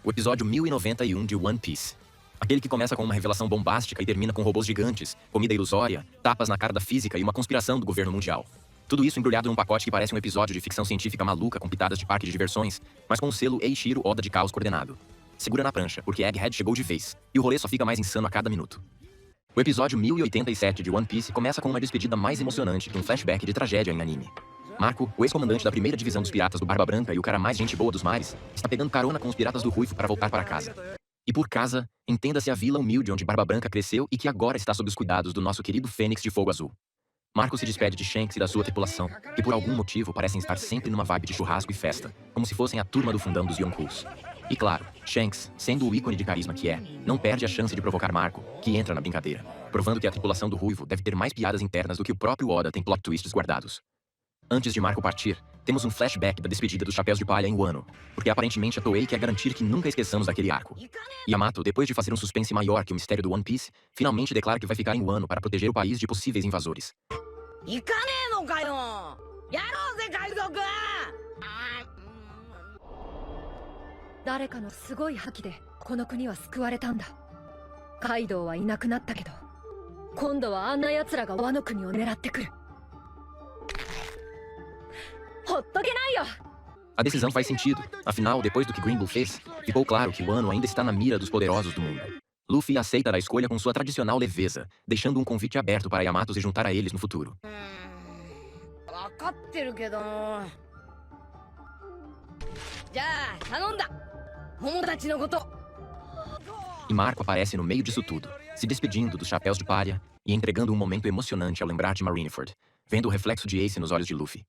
O episódio 1091 de One Piece. Aquele que começa com uma revelação bombástica e termina com robôs gigantes, comida ilusória, tapas na cara da física e uma conspiração do governo mundial. Tudo isso embrulhado num pacote que parece um episódio de ficção científica maluca com pitadas de parque de diversões, mas com o selo Eiichiro Oda de caos coordenado. Segura na prancha, porque Egghead chegou de vez, e o rolê só fica mais insano a cada minuto. O episódio 1087 de One Piece começa com uma despedida mais emocionante que um flashback de tragédia em anime. Marco, o ex-comandante da primeira divisão dos piratas do Barba Branca e o cara mais gente boa dos mares, está pegando carona com os piratas do Ruivo para voltar para casa. E por casa, entenda-se a vila humilde onde Barba Branca cresceu e que agora está sob os cuidados do nosso querido Fênix de Fogo Azul. Marco se despede de Shanks e da sua tripulação, que por algum motivo parecem estar sempre numa vibe de churrasco e festa, como se fossem a turma do fundão dos Yonkous. E claro, Shanks, sendo o ícone de carisma que é, não perde a chance de provocar Marco, que entra na brincadeira, provando que a tripulação do Ruivo deve ter mais piadas internas do que o próprio Oda tem plot twists guardados. Antes de Marco partir, temos um flashback da despedida dos Chapéus de Palha em Wano, porque aparentemente a Toei quer garantir que nunca esqueçamos daquele arco. Yamato, depois de fazer um suspense maior que o mistério do One Piece, finalmente declara que vai ficar em Wano para proteger o país de possíveis invasores. A decisão faz sentido, afinal, depois do que Green Bull fez, ficou claro que Wano ainda está na mira dos poderosos do mundo. Luffy aceita a escolha com sua tradicional leveza, deixando um convite aberto para Yamato se juntar a eles no futuro. E Marco aparece no meio disso tudo, se despedindo dos Chapéus de Palha e entregando um momento emocionante ao lembrar de Marineford, vendo o reflexo de Ace nos olhos de Luffy.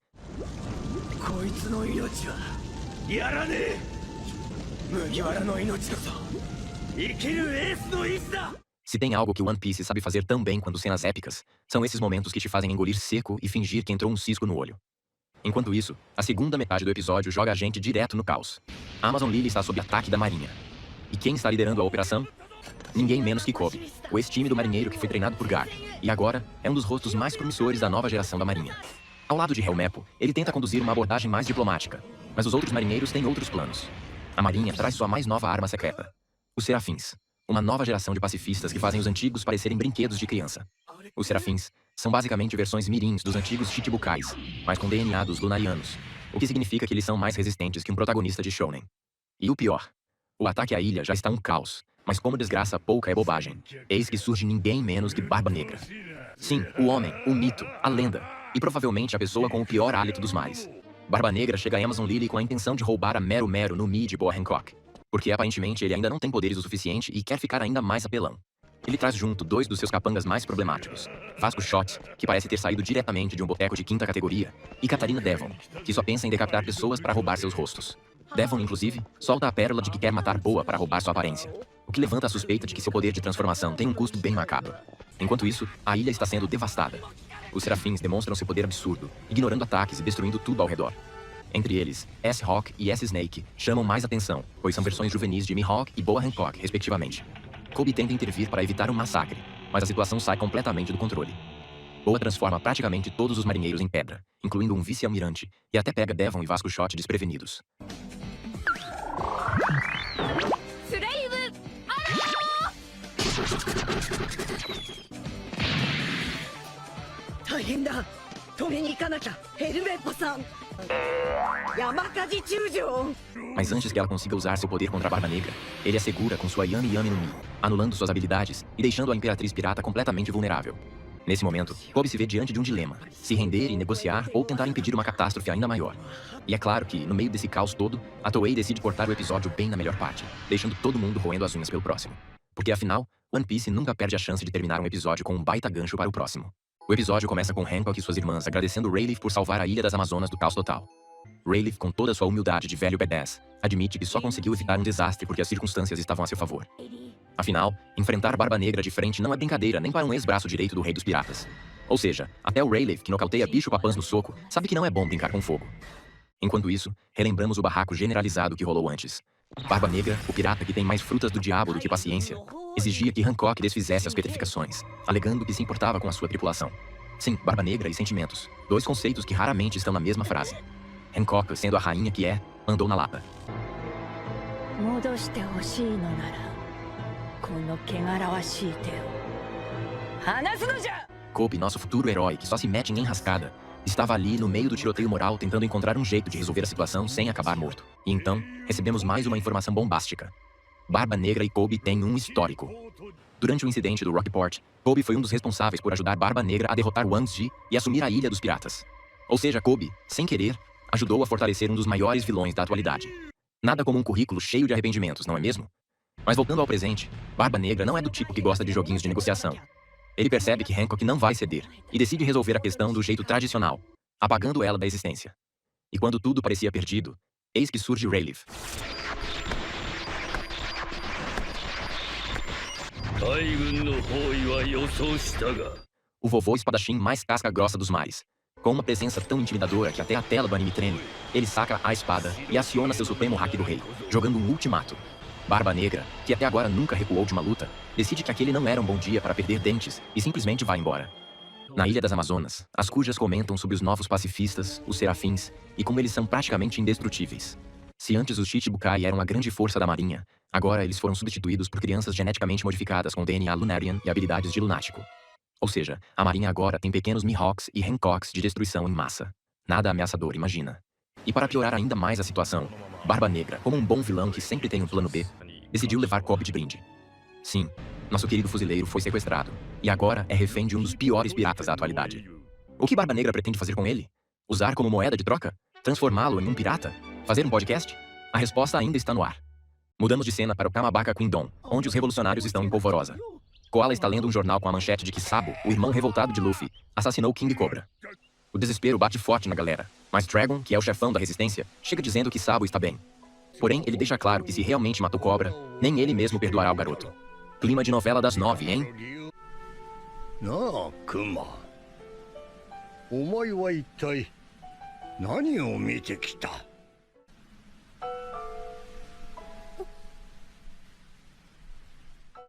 Se tem algo que One Piece sabe fazer tão bem quanto cenas épicas, são esses momentos que te fazem engolir seco e fingir que entrou um cisco no olho. Enquanto isso, a segunda metade do episódio joga a gente direto no caos. A Amazon Lily está sob ataque da marinha. E quem está liderando a operação? Ninguém menos que Kobe, o ex-tímido marinheiro que foi treinado por Garp, e agora é um dos rostos mais promissores da nova geração da marinha. Ao lado de Helmeppo, ele tenta conduzir uma abordagem mais diplomática, mas os outros marinheiros têm outros planos. A marinha traz sua mais nova arma secreta, os Serafins, uma nova geração de pacifistas que fazem os antigos parecerem brinquedos de criança. Os Serafins são basicamente versões mirins dos antigos Chichibukais, mas com DNA dos Lunarianos, o que significa que eles são mais resistentes que um protagonista de shounen. E o pior, o ataque à ilha já está um caos, mas como desgraça pouca é bobagem, eis que surge ninguém menos que Barba Negra. Sim, o homem, o mito, a lenda, e provavelmente a pessoa com o pior hálito dos mares. Barba Negra chega a Amazon Lily com a intenção de roubar a Meru Meru no Mi de Boa Hancock, porque aparentemente ele ainda não tem poderes o suficiente e quer ficar ainda mais apelão. Ele traz junto dois dos seus capangas mais problemáticos, Vasco Shot, que parece ter saído diretamente de um boteco de quinta categoria, e Katarina Devon, que só pensa em decapitar pessoas para roubar seus rostos. Devon, inclusive, solta a pérola de que quer matar Boa para roubar sua aparência, o que levanta a suspeita de que seu poder de transformação tem um custo bem macabro. Enquanto isso, a ilha está sendo devastada. Os Serafins demonstram seu poder absurdo, ignorando ataques e destruindo tudo ao redor. Entre eles, S-Hawk e S-Snake chamam mais atenção, pois são versões juvenis de Mihawk e Boa Hancock, respectivamente. Kobe tenta intervir para evitar um massacre, mas a situação sai completamente do controle. Boa transforma praticamente todos os marinheiros em pedra, incluindo um vice-almirante, e até pega Devon e Vasco Shot desprevenidos. Mas antes que ela consiga usar seu poder contra a Barba Negra, ele a segura com sua Yami Yami no Mi, anulando suas habilidades e deixando a Imperatriz Pirata completamente vulnerável. Nesse momento, Kobe se vê diante de um dilema: se render e negociar ou tentar impedir uma catástrofe ainda maior. E é claro que, no meio desse caos todo, a Toei decide cortar o episódio bem na melhor parte, deixando todo mundo roendo as unhas pelo próximo. Porque afinal, One Piece nunca perde a chance de terminar um episódio com um baita gancho para o próximo. O episódio começa com Hancock e suas irmãs agradecendo Rayleigh por salvar a Ilha das Amazonas do caos total. Rayleigh, com toda sua humildade de velho badass, admite que só conseguiu evitar um desastre porque as circunstâncias estavam a seu favor. Afinal, enfrentar Barba Negra de frente não é brincadeira nem para um ex-braço direito do Rei dos Piratas. Ou seja, até o Rayleigh, que nocauteia bicho-papãs no soco, sabe que não é bom brincar com fogo. Enquanto isso, relembramos o barraco generalizado que rolou antes. Barba Negra, o pirata que tem mais frutas do diabo do que paciência, exigia que Hancock desfizesse as petrificações, alegando que se importava com a sua tripulação. Sim, Barba Negra e sentimentos, dois conceitos que raramente estão na mesma frase. Hancock, sendo a rainha que é, mandou na lata. 戻してほしいのならこの汚らわしい手を離すのじゃ! Kobe, nosso futuro herói que só se mete em enrascada, estava ali no meio do tiroteio moral tentando encontrar um jeito de resolver a situação sem acabar morto. E então, recebemos mais uma informação bombástica. Barba Negra e Kobe têm um histórico. Durante o incidente do Rockport, Kobe foi um dos responsáveis por ajudar Barba Negra a derrotar Wang Zi e assumir a Ilha dos Piratas. Ou seja, Kobe, sem querer, ajudou a fortalecer um dos maiores vilões da atualidade. Nada como um currículo cheio de arrependimentos, não é mesmo? Mas voltando ao presente, Barba Negra não é do tipo que gosta de joguinhos de negociação. Ele percebe que Hancock não vai ceder e decide resolver a questão do jeito tradicional, apagando ela da existência. E quando tudo parecia perdido, eis que surge Rayleigh. O vovô espadachim mais casca-grossa dos mares. Com uma presença tão intimidadora que até a tela do anime treme, ele saca a espada e aciona seu supremo hack do rei, jogando um ultimato. Barba Negra, que até agora nunca recuou de uma luta, decide que aquele não era um bom dia para perder dentes e simplesmente vai embora. Na Ilha das Amazonas, as cujas comentam sobre os novos pacifistas, os serafins, e como eles são praticamente indestrutíveis. Se antes os Chichibukai eram a grande força da marinha, agora eles foram substituídos por crianças geneticamente modificadas com DNA Lunarian e habilidades de lunático. Ou seja, a marinha agora tem pequenos Mihawks e Hancocks de destruição em massa. Nada ameaçador, imagina. E para piorar ainda mais a situação, Barba Negra, como um bom vilão que sempre tem um plano B, decidiu levar Kobe de brinde. Sim, nosso querido fuzileiro foi sequestrado, e agora é refém de um dos piores piratas da atualidade. O que Barba Negra pretende fazer com ele? Usar como moeda de troca? Transformá-lo em um pirata? Fazer um podcast? A resposta ainda está no ar. Mudamos de cena para o Kamabaka Kingdom, onde os revolucionários estão em polvorosa. Koala está lendo um jornal com a manchete de que Sabo, o irmão revoltado de Luffy, assassinou King Cobra. O desespero bate forte na galera, mas Dragon, que é o chefão da resistência, chega dizendo que Sabo está bem. Porém, ele deixa claro que se realmente matou Cobra, nem ele mesmo perdoará o garoto. Clima de novela das 9, hein? Kuma. Omae wa ittai nani o mite kita?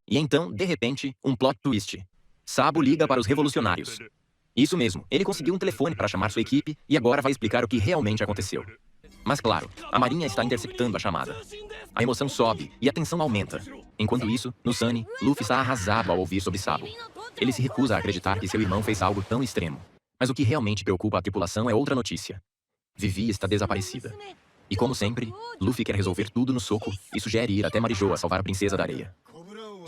E então, de repente, um plot twist. Sabo liga para os revolucionários. Isso mesmo, ele conseguiu um telefone para chamar sua equipe e agora vai explicar o que realmente aconteceu. Mas claro, a marinha está interceptando a chamada. A emoção sobe e a tensão aumenta. Enquanto isso, no Sunny, Luffy está arrasado ao ouvir sobre Sabo. Ele se recusa a acreditar que seu irmão fez algo tão extremo. Mas o que realmente preocupa a tripulação é outra notícia. Vivi está desaparecida. E como sempre, Luffy quer resolver tudo no soco e sugere ir até Marijoa salvar a princesa da areia.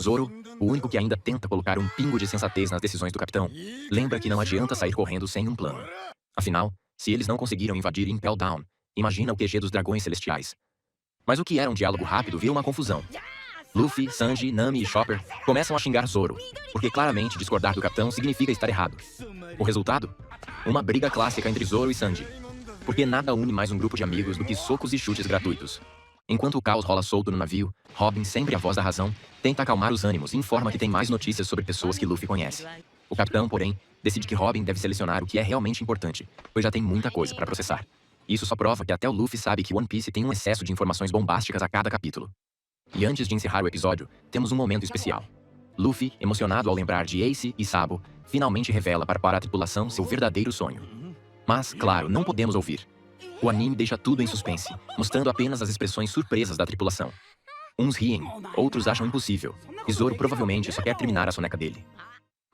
Zoro, o único que ainda tenta colocar um pingo de sensatez nas decisões do capitão, lembra que não adianta sair correndo sem um plano. Afinal, se eles não conseguiram invadir Impel Down, imagina o QG dos dragões celestiais. Mas o que era um diálogo rápido vira uma confusão. Luffy, Sanji, Nami e Chopper começam a xingar Zoro, porque claramente discordar do capitão significa estar errado. O resultado? Uma briga clássica entre Zoro e Sanji. Porque nada une mais um grupo de amigos do que socos e chutes gratuitos. Enquanto o caos rola solto no navio, Robin, sempre a voz da razão, tenta acalmar os ânimos e informa que tem mais notícias sobre pessoas que Luffy conhece. O capitão, porém, decide que Robin deve selecionar o que é realmente importante, pois já tem muita coisa para processar. Isso só prova que até o Luffy sabe que One Piece tem um excesso de informações bombásticas a cada capítulo. E antes de encerrar o episódio, temos um momento especial. Luffy, emocionado ao lembrar de Ace e Sabo, finalmente revela para a tripulação seu verdadeiro sonho. Mas, claro, não podemos ouvir. O anime deixa tudo em suspense, mostrando apenas as expressões surpresas da tripulação. Uns riem, outros acham impossível, e Zoro provavelmente só quer terminar a soneca dele.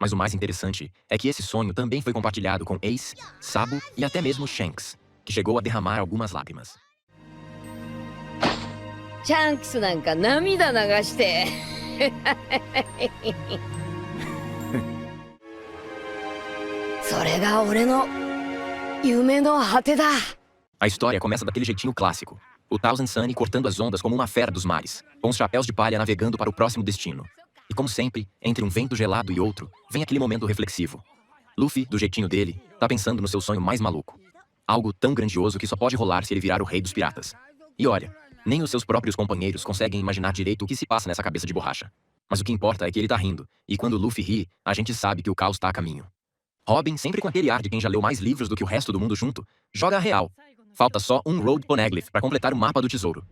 Mas o mais interessante é que esse sonho também foi compartilhado com Ace, Sabo e até mesmo Shanks, que chegou a derramar algumas lágrimas. Shanks なんか涙流して。それが俺の夢の果てだ。A história começa daquele jeitinho clássico. O Thousand Sunny cortando as ondas como uma fera dos mares, com os chapéus de palha navegando para o próximo destino. E como sempre, entre um vento gelado e outro, vem aquele momento reflexivo. Luffy, do jeitinho dele, tá pensando no seu sonho mais maluco. Algo tão grandioso que só pode rolar se ele virar o rei dos piratas. E olha, nem os seus próprios companheiros conseguem imaginar direito o que se passa nessa cabeça de borracha. Mas o que importa é que ele tá rindo, e quando Luffy ri, a gente sabe que o caos tá a caminho. Robin, sempre com aquele ar de quem já leu mais livros do que o resto do mundo junto, joga a real. Falta só um Road Poneglyph para completar o mapa do tesouro.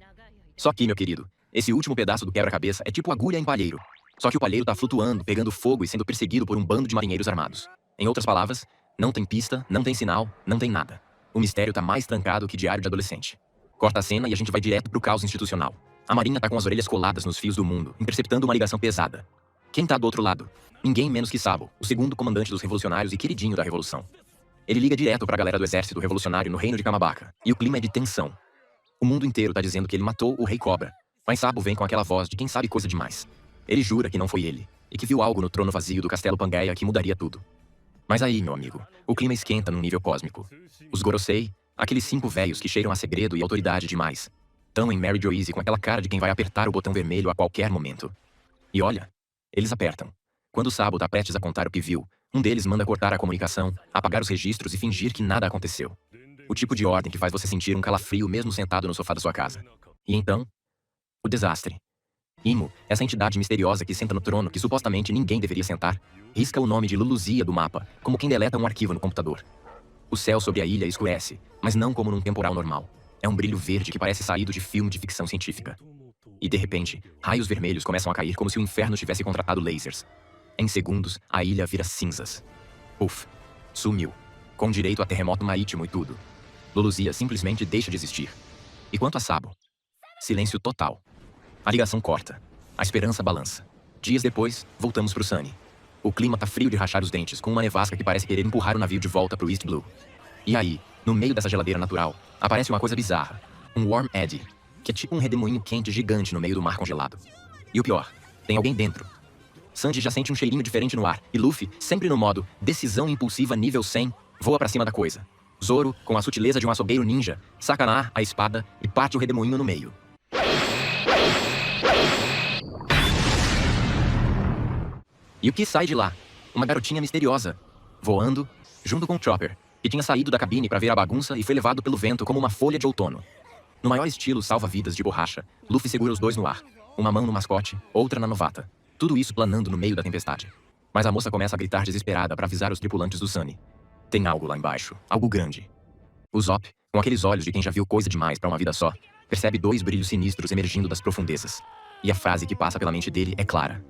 Só que, meu querido, esse último pedaço do quebra-cabeça é tipo agulha em palheiro. Só que o palheiro tá flutuando, pegando fogo e sendo perseguido por um bando de marinheiros armados. Em outras palavras, não tem pista, não tem sinal, não tem nada. O mistério tá mais trancado que diário de adolescente. Corta a cena e a gente vai direto pro caos institucional. A Marinha tá com as orelhas coladas nos fios do mundo, interceptando uma ligação pesada. Quem tá do outro lado? Ninguém menos que Sabo, o segundo comandante dos revolucionários e queridinho da revolução. Ele liga direto pra galera do exército revolucionário no reino de Kamabaka, e o clima é de tensão. O mundo inteiro tá dizendo que ele matou o Rei Cobra, mas Sabo vem com aquela voz de quem sabe coisa demais. Ele jura que não foi ele, e que viu algo no trono vazio do Castelo Pangaea que mudaria tudo. Mas aí, meu amigo, o clima esquenta num nível cósmico. Os Gorosei, aqueles 5 velhos que cheiram a segredo e autoridade demais, tão em Mary Joyce com aquela cara de quem vai apertar o botão vermelho a qualquer momento. E olha, eles apertam. Quando Sabo tá prestes a contar o que viu, um deles manda cortar a comunicação, apagar os registros e fingir que nada aconteceu. O tipo de ordem que faz você sentir um calafrio mesmo sentado no sofá da sua casa. E então, o desastre. Imo, essa entidade misteriosa que senta no trono que supostamente ninguém deveria sentar, risca o nome de Luluzia do mapa, como quem deleta um arquivo no computador. O céu sobre a ilha escurece, mas não como num temporal normal. É um brilho verde que parece saído de filme de ficção científica. E de repente, raios vermelhos começam a cair como se o inferno tivesse contratado lasers. Em segundos, a ilha vira cinzas. Uf, sumiu. Com direito a terremoto marítimo e tudo. Luluzia simplesmente deixa de existir. E quanto a Sabo? Silêncio total. A ligação corta. A esperança balança. Dias depois, voltamos pro Sunny. O clima tá frio de rachar os dentes, com uma nevasca que parece querer empurrar o navio de volta pro East Blue. E aí, no meio dessa geladeira natural, aparece uma coisa bizarra. Um Worm Eddy, que é tipo um redemoinho quente gigante no meio do mar congelado. E o pior, tem alguém dentro. Sanji já sente um cheirinho diferente no ar, e Luffy, sempre no modo decisão impulsiva nível 100, voa pra cima da coisa. Zoro, com a sutileza de um açougueiro ninja, saca na ar a espada e parte o redemoinho no meio. E o que sai de lá? Uma garotinha misteriosa, voando, junto com o Chopper, que tinha saído da cabine pra ver a bagunça e foi levado pelo vento como uma folha de outono. No maior estilo salva-vidas de borracha, Luffy segura os dois no ar, uma mão no mascote, outra na novata. Tudo isso planando no meio da tempestade. Mas a moça começa a gritar desesperada para avisar os tripulantes do Sunny. Tem algo lá embaixo, algo grande. O Zop, com aqueles olhos de quem já viu coisa demais para uma vida só, percebe 2 brilhos sinistros emergindo das profundezas. E a frase que passa pela mente dele é clara.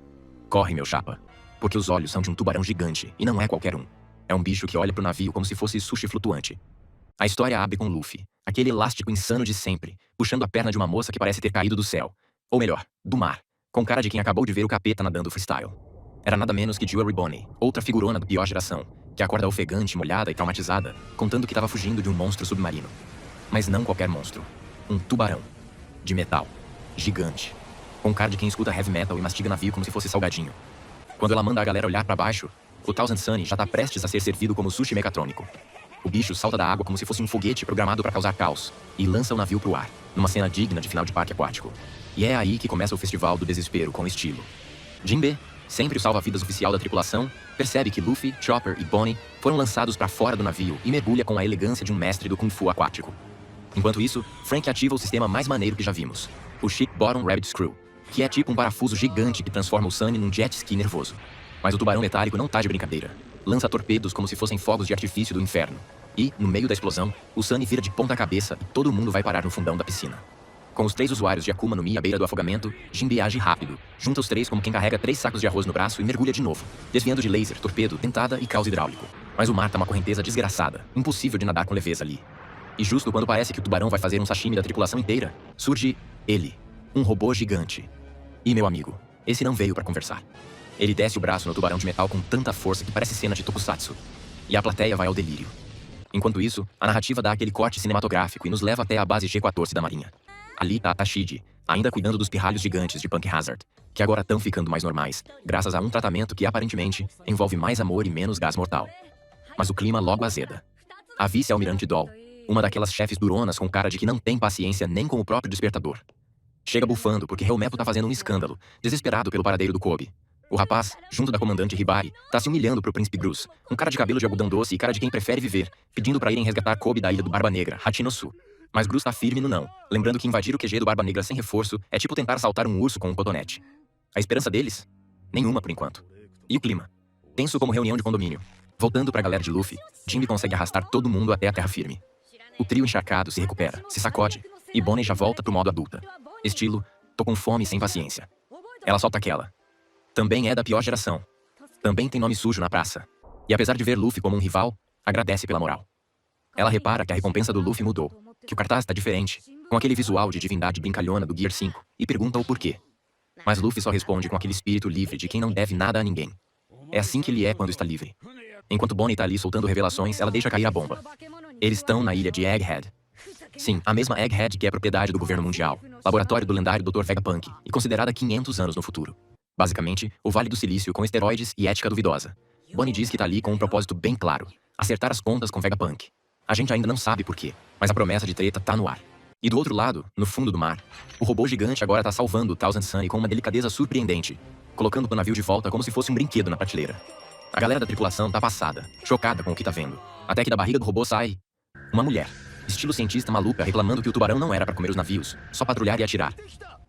Corre, meu chapa. Porque os olhos são de um tubarão gigante, e não é qualquer um. É um bicho que olha pro navio como se fosse sushi flutuante. A história abre com Luffy, aquele elástico insano de sempre, puxando a perna de uma moça que parece ter caído do céu. Ou melhor, do mar. Com cara de quem acabou de ver o capeta nadando freestyle. Era nada menos que Jewelry Bonnie, outra figurona da pior geração, que acorda ofegante, molhada e traumatizada, contando que estava fugindo de um monstro submarino. Mas não qualquer monstro. Um tubarão. De metal. Gigante. Com cara de quem escuta heavy metal e mastiga navio como se fosse salgadinho. Quando ela manda a galera olhar pra baixo, o Thousand Sunny já tá prestes a ser servido como sushi mecatrônico. O bicho salta da água como se fosse um foguete programado para causar caos, e lança o navio pro ar, numa cena digna de final de parque aquático. E é aí que começa o festival do desespero com estilo. Jinbe, sempre o salva-vidas oficial da tripulação, percebe que Luffy, Chopper e Bonnie foram lançados para fora do navio e mergulha com a elegância de um mestre do Kung Fu aquático. Enquanto isso, Frank ativa o sistema mais maneiro que já vimos, o Ship Bottom Rabbit Screw, que é tipo um parafuso gigante que transforma o Sunny num jet ski nervoso. Mas o tubarão metálico não tá de brincadeira. Lança torpedos como se fossem fogos de artifício do inferno. E, no meio da explosão, o Sunny vira de ponta cabeça e todo mundo vai parar no fundão da piscina. Com os 3 usuários de Akuma no Mi à beira do afogamento, Jinbe age rápido, junta os 3 como quem carrega 3 sacos de arroz no braço e mergulha de novo, desviando de laser, torpedo, dentada e caos hidráulico. Mas o mar tá uma correnteza desgraçada, impossível de nadar com leveza ali. E justo quando parece que o tubarão vai fazer um sashimi da tripulação inteira, surge ele, um robô gigante. E meu amigo, esse não veio pra conversar. Ele desce o braço no tubarão de metal com tanta força que parece cena de tokusatsu. E a plateia vai ao delírio. Enquanto isso, a narrativa dá aquele corte cinematográfico e nos leva até a base G14 da Marinha. Ali tá a Tashigi, ainda cuidando dos pirralhos gigantes de Punk Hazard, que agora estão ficando mais normais, graças a um tratamento que aparentemente envolve mais amor e menos gás mortal. Mas o clima logo azeda. A vice-almirante Doll, uma daquelas chefes duronas com cara de que não tem paciência nem com o próprio despertador. Chega bufando porque Helmepo tá fazendo um escândalo, desesperado pelo paradeiro do Kobe. O rapaz, junto da comandante Hibari, tá se humilhando pro príncipe Bruce, com cara de cabelo de algodão doce e cara de quem prefere viver, pedindo pra irem resgatar Kobe da ilha do Barba Negra, Hachinosu. Mas Bruce tá firme no não, lembrando que invadir o QG do Barba Negra sem reforço é tipo tentar assaltar um urso com um cotonete. A esperança deles? Nenhuma por enquanto. E o clima? Tenso como reunião de condomínio. Voltando pra galera de Luffy, Jinbe consegue arrastar todo mundo até a terra firme. O trio encharcado se recupera, se sacode, e Bonnie já volta pro modo adulta. Estilo, tô com fome e sem paciência. Ela solta aquela. Também é da pior geração. Também tem nome sujo na praça. E apesar de ver Luffy como um rival, agradece pela moral. Ela repara que a recompensa do Luffy mudou, que o cartaz tá diferente, com aquele visual de divindade brincalhona do Gear 5, e pergunta o porquê. Mas Luffy só responde com aquele espírito livre de quem não deve nada a ninguém. É assim que ele é quando está livre. Enquanto Bonnie tá ali soltando revelações, ela deixa cair a bomba. Eles estão na ilha de Egghead. Sim, a mesma Egghead que é propriedade do governo mundial, laboratório do lendário Dr. Vegapunk, e considerada 500 anos no futuro. Basicamente, o Vale do Silício com esteroides e ética duvidosa. Bonnie diz que tá ali com um propósito bem claro: acertar as contas com Vegapunk. A gente ainda não sabe por quê, mas a promessa de treta tá no ar. E do outro lado, no fundo do mar, o robô gigante agora tá salvando o Thousand Sunny com uma delicadeza surpreendente, colocando o navio de volta como se fosse um brinquedo na prateleira. A galera da tripulação tá passada, chocada com o que tá vendo, até que da barriga do robô sai uma mulher, estilo cientista maluca, reclamando que o tubarão não era pra comer os navios, só patrulhar e atirar.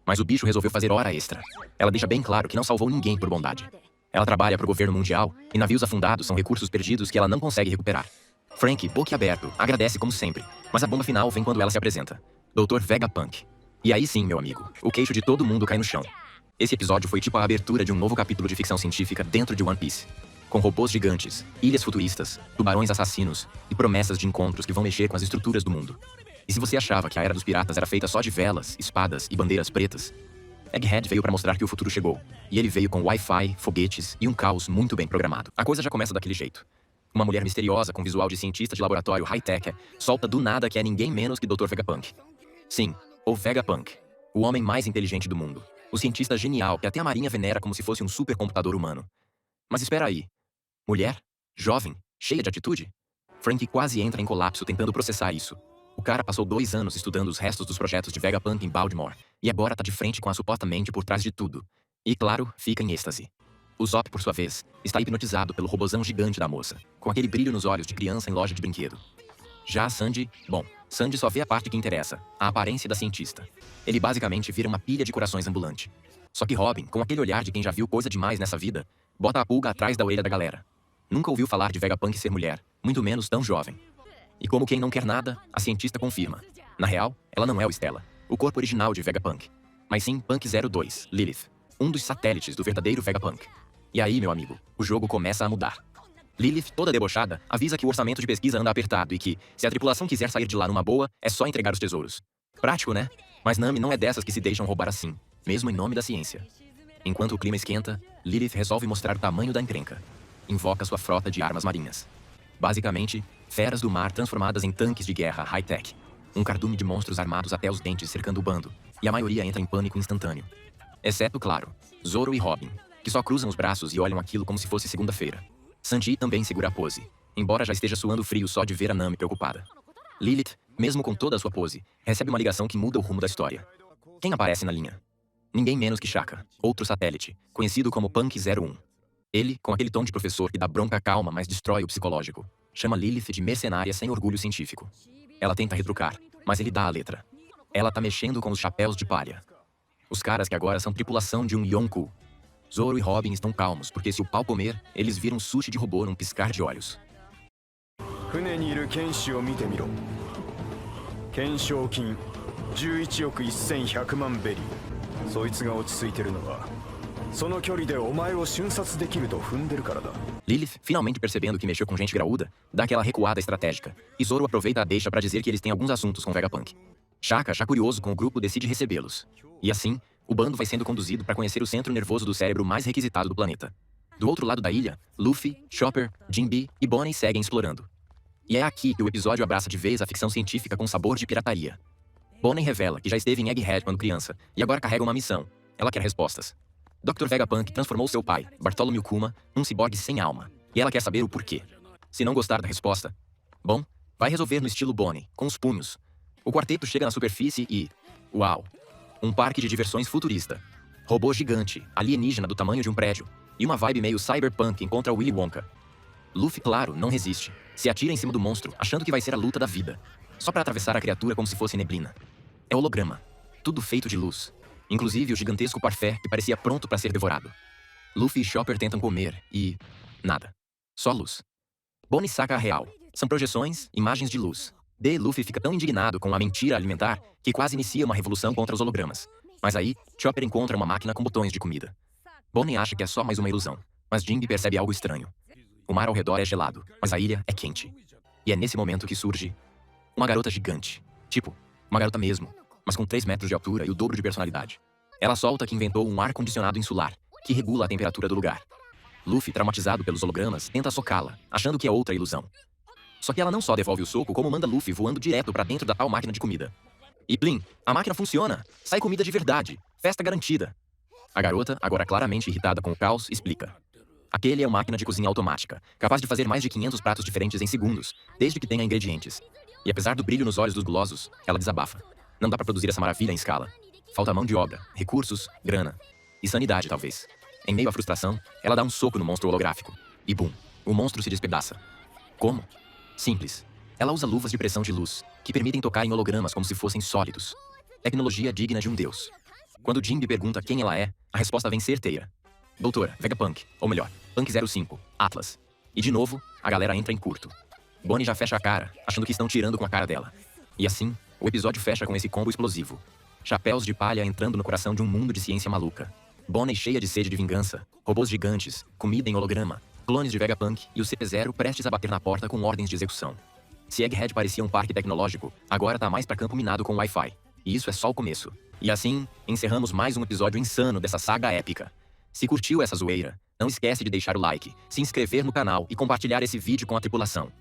Mas o bicho resolveu fazer hora extra. Ela deixa bem claro que não salvou ninguém por bondade. Ela trabalha pro governo mundial, e navios afundados são recursos perdidos que ela não consegue recuperar. Frank, boquiaberto, agradece como sempre, mas a bomba final vem quando ela se apresenta: Dr. Vegapunk. E aí sim, meu amigo, o queixo de todo mundo cai no chão. Esse episódio foi tipo a abertura de um novo capítulo de ficção científica dentro de One Piece. Com robôs gigantes, ilhas futuristas, tubarões assassinos e promessas de encontros que vão mexer com as estruturas do mundo. E se você achava que a Era dos Piratas era feita só de velas, espadas e bandeiras pretas, Egghead veio pra mostrar que o futuro chegou. E ele veio com Wi-Fi, foguetes e um caos muito bem programado. A coisa já começa daquele jeito. Uma mulher misteriosa com visual de cientista de laboratório high-tech solta do nada que é ninguém menos que Dr. Vegapunk. Sim, o Vegapunk. O homem mais inteligente do mundo. O cientista genial que até a marinha venera como se fosse um supercomputador humano. Mas espera aí. Mulher? Jovem? Cheia de atitude? Frank quase entra em colapso tentando processar isso. O cara passou 2 anos estudando os restos dos projetos de Vegapunk em Baltimore, e agora tá de frente com a suposta mente por trás de tudo. E claro, fica em êxtase. O Zop, por sua vez, está hipnotizado pelo robozão gigante da moça, com aquele brilho nos olhos de criança em loja de brinquedo. Já a Sandy, bom, Sandy só vê a parte que interessa, a aparência da cientista. Ele basicamente vira uma pilha de corações ambulante. Só que Robin, com aquele olhar de quem já viu coisa demais nessa vida, bota a pulga atrás da orelha da galera. Nunca ouviu falar de Vegapunk ser mulher, muito menos tão jovem. E como quem não quer nada, a cientista confirma. Na real, ela não é o Stella, o corpo original de Vegapunk, mas sim Punk 02, Lilith, um dos satélites do verdadeiro Vegapunk. E aí, meu amigo, o jogo começa a mudar. Lilith, toda debochada, avisa que o orçamento de pesquisa anda apertado e que, se a tripulação quiser sair de lá numa boa, é só entregar os tesouros. Prático, né? Mas Nami não é dessas que se deixam roubar assim, mesmo em nome da ciência. Enquanto o clima esquenta, Lilith resolve mostrar o tamanho da encrenca. Invoca sua frota de armas marinhas. Basicamente, feras do mar transformadas em tanques de guerra high-tech. Um cardume de monstros armados até os dentes cercando o bando, e a maioria entra em pânico instantâneo. Exceto, claro, Zoro e Robin, que só cruzam os braços e olham aquilo como se fosse segunda-feira. Sanji também segura a pose, embora já esteja suando frio só de ver a Nami preocupada. Lilith, mesmo com toda a sua pose, recebe uma ligação que muda o rumo da história. Quem aparece na linha? Ninguém menos que Shaka, outro satélite, conhecido como Punk 01. Ele, com aquele tom de professor que dá bronca calma, mas destrói o psicológico, chama Lilith de mercenária sem orgulho científico. Ela tenta retrucar, mas ele dá a letra. Ela tá mexendo com os chapéus de palha. Os caras que agora são tripulação de um Yonkou. Zoro e Robin estão calmos, porque se o pau comer, eles viram sushi de robô num piscar de olhos. Lilith, finalmente percebendo que mexeu com gente graúda, dá aquela recuada estratégica, e Zoro aproveita a deixa pra dizer que eles têm alguns assuntos com Vegapunk. Shaka, já curioso com o grupo, decide recebê-los. E assim, o bando vai sendo conduzido para conhecer o centro nervoso do cérebro mais requisitado do planeta. Do outro lado da ilha, Luffy, Chopper, Jinbe e Bonnie seguem explorando. E é aqui que o episódio abraça de vez a ficção científica com sabor de pirataria. Bonnie revela que já esteve em Egghead quando criança, e agora carrega uma missão. Ela quer respostas. Dr. Vegapunk transformou seu pai, Bartholomew Kuma, num ciborgue sem alma, e ela quer saber o porquê. Se não gostar da resposta, bom, vai resolver no estilo Bonnie, com os punhos. O quarteto chega na superfície e... uau! Um parque de diversões futurista. Robô gigante, alienígena do tamanho de um prédio, e uma vibe meio cyberpunk encontra Willy Wonka. Luffy, claro, não resiste. Se atira em cima do monstro, achando que vai ser a luta da vida. Só pra atravessar a criatura como se fosse neblina. É holograma. Tudo feito de luz. Inclusive o gigantesco parfait que parecia pronto pra ser devorado. Luffy e Chopper tentam comer e... nada. Só luz. Bonnie saca a real. São projeções, imagens de luz. Luffy fica tão indignado com a mentira alimentar que quase inicia uma revolução contra os hologramas. Mas aí, Chopper encontra uma máquina com botões de comida. Bonnie acha que é só mais uma ilusão, mas Jinbe percebe algo estranho. O mar ao redor é gelado, mas a ilha é quente. E é nesse momento que surge uma garota gigante. Tipo, uma garota mesmo. mas com 3 metros de altura e o dobro de personalidade. Ela solta que inventou um ar-condicionado insular, que regula a temperatura do lugar. Luffy, traumatizado pelos hologramas, tenta socá-la, achando que é outra ilusão. Só que ela não só devolve o soco, como manda Luffy voando direto pra dentro da tal máquina de comida. E plim, a máquina funciona! Sai comida de verdade! Festa garantida! A garota, agora claramente irritada com o caos, explica. Aquele é uma máquina de cozinha automática, capaz de fazer mais de 500 pratos diferentes em segundos, desde que tenha ingredientes. E apesar do brilho nos olhos dos gulosos, ela desabafa. Não dá pra produzir essa maravilha em escala. Falta mão de obra, recursos, grana. E sanidade, talvez. Em meio à frustração, ela dá um soco no monstro holográfico. E bum, o monstro se despedaça. Como? Simples. Ela usa luvas de pressão de luz, que permitem tocar em hologramas como se fossem sólidos. Tecnologia digna de um deus. Quando Jinbe pergunta quem ela é, a resposta vem certeira. Doutora, Vegapunk, ou melhor, Punk 05, Atlas. E de novo, a galera entra em curto. Bonnie já fecha a cara, achando que estão tirando com a cara dela. E assim, o episódio fecha com esse combo explosivo. Chapéus de palha entrando no coração de um mundo de ciência maluca. Bonnie cheia de sede de vingança, robôs gigantes, comida em holograma, clones de Vegapunk e o CP0 prestes a bater na porta com ordens de execução. Se Egghead parecia um parque tecnológico, agora tá mais pra campo minado com Wi-Fi. E isso é só o começo. E assim, encerramos mais um episódio insano dessa saga épica. Se curtiu essa zoeira, não esquece de deixar o like, se inscrever no canal e compartilhar esse vídeo com a tripulação.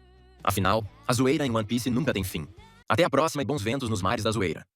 Afinal, a zoeira em One Piece nunca tem fim. Até a próxima e bons ventos nos mares da zoeira.